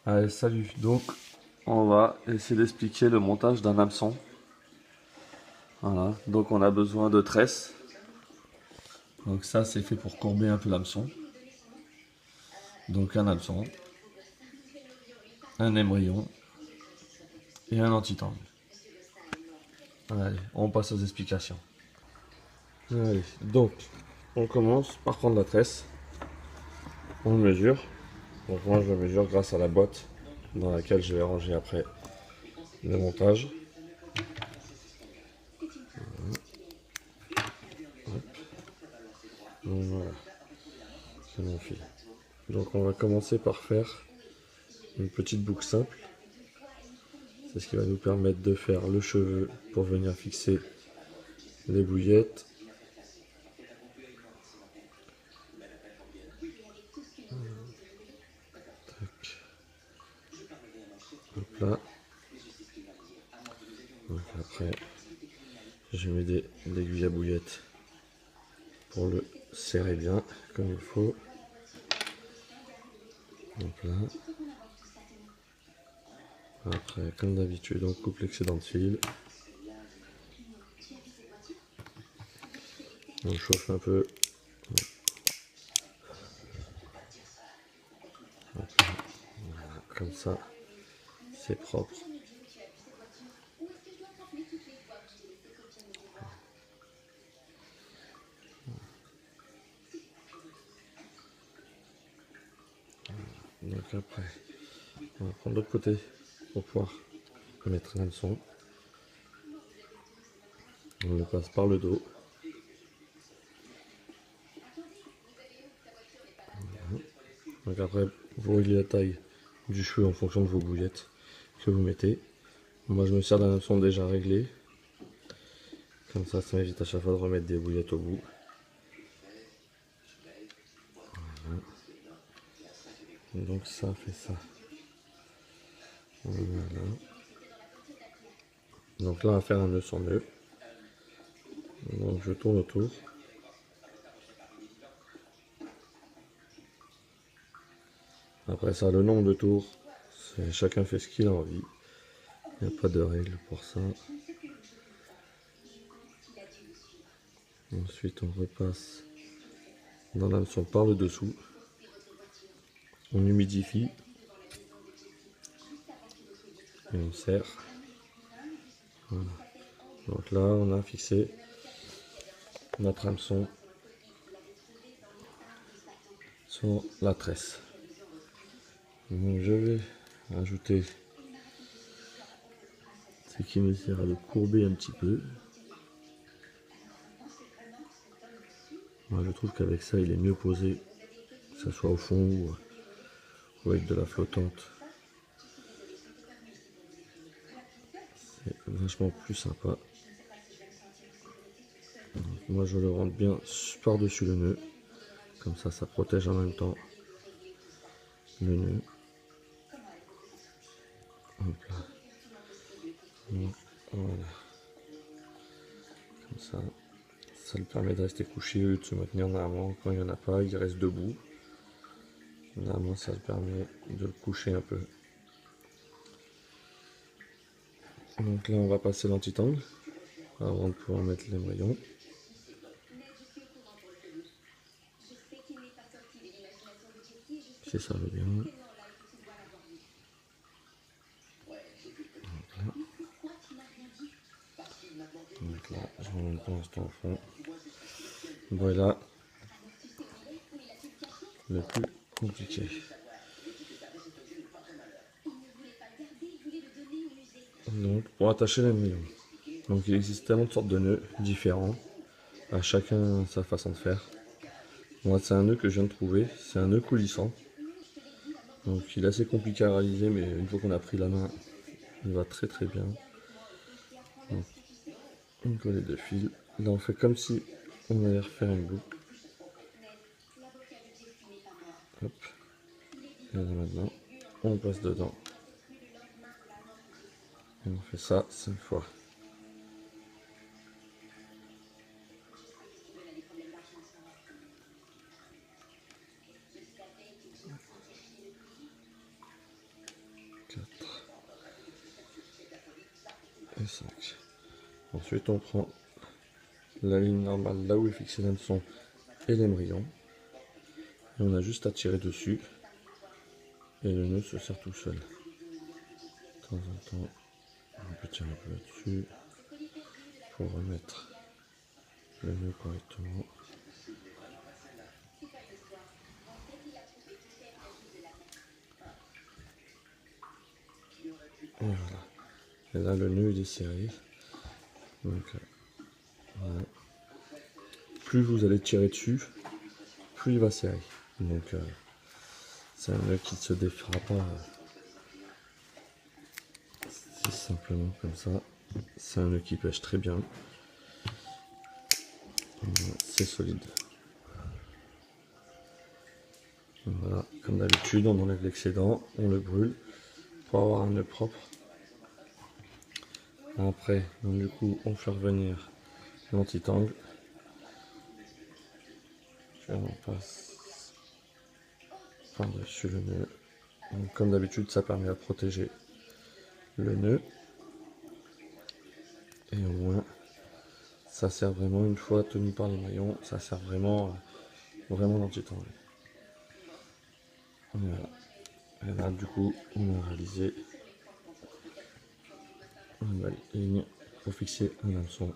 Allez, salut. Donc, on va essayer d'expliquer le montage d'un hameçon. Voilà. Donc, on a besoin de tresses. Donc, ça, c'est fait pour courber un peu l'hameçon. Donc, un hameçon, un émerillon et un anti-tangle. Allez, on passe aux explications. Allez, donc, on commence par prendre la tresse. On le mesure. Donc, moi, je le mesure grâce à la boîte dans laquelle je vais ranger après le montage. Donc, voilà, c'est mon fil. Donc, on va commencer par faire une petite boucle simple. C'est ce qui va nous permettre de faire le cheveu pour venir fixer les bouillettes. Tac. Hop là. Donc après, je mets des aiguilles à bouillettes pour le serrer bien comme il faut. Donc là. Après, comme d'habitude, on coupe l'excédent de fil. On chauffe un peu. Voilà, comme ça, c'est propre. Donc après, on va prendre l'autre côté pour pouvoir mettre l'hameçon. On le passe par le dos. Donc après, vous réglez la taille du cheveu en fonction de vos bouillettes que vous mettez. Moi, je me sers d'un hameçon déjà réglé. Comme ça m'évite à chaque fois de remettre des bouillettes au bout. Voilà. Donc ça fait ça. Voilà. Donc là, on va faire un nœud sans nœud. Donc je tourne autour. Après ça, le nombre de tours, chacun fait ce qu'il a envie. Il n'y a pas de règle pour ça. Ensuite, on repasse dans l'hameçon par le dessous. On humidifie. Et on serre. Voilà. Donc là, on a fixé notre hameçon sur la tresse. Donc je vais ajouter ce qui me sert à le courber un petit peu. Moi, je trouve qu'avec ça, il est mieux posé, que ce soit au fond ou avec de la flottante. C'est vachement plus sympa. Donc, moi, je le rentre bien par-dessus le nœud. Comme ça protège en même temps le nœud. Hop là. Donc, voilà. Comme ça lui permet de rester couché au lieu de se maintenir normalement. Quand il n'y en a pas, il reste debout. Normalement, ça le permet de le coucher un peu. Donc là, on va passer l'anti-tangle avant de pouvoir mettre l'émerillon. Si ça veut bien. Donc là, je remonte pour l'instant au fond. Voilà le plus compliqué. Donc pour attacher l'émerillon. Donc il existe tellement de sortes de nœuds différents. À chacun sa façon de faire. Moi c'est un nœud que je viens de trouver. C'est un nœud coulissant. Donc il est assez compliqué à réaliser, mais une fois qu'on a pris la main, il va très très bien. Donc, une collée de fil. Là on fait comme si on allait refaire une boucle. Hop. Et là maintenant, on passe dedans. Et on fait ça 5 fois. Ensuite, on prend la ligne normale là où est fixé l'hameçon et l'émerillon. Et on a juste à tirer dessus et le nœud se serre tout seul. De temps en temps, on peut tirer un peu là-dessus pour remettre le nœud correctement. Et voilà. Et là, le nœud il est serré. Donc, voilà. Plus vous allez tirer dessus, plus il va serrer. Donc, c'est un nœud qui ne se défera pas. C'est simplement comme ça. C'est un nœud qui pêche très bien. C'est solide. Voilà, comme d'habitude, on enlève l'excédent, on le brûle pour avoir un nœud propre. Après, donc, du coup, on fait revenir l'anti-tangle. On passe par-dessus le nœud. Donc, comme d'habitude, ça permet de protéger le nœud. Et au moins, ça sert vraiment, une fois tenu par les maillons, ça sert vraiment, vraiment l'anti-tangle. Voilà. Et là, du coup, on a réalisé une belle ligne pour fixer un hameçon.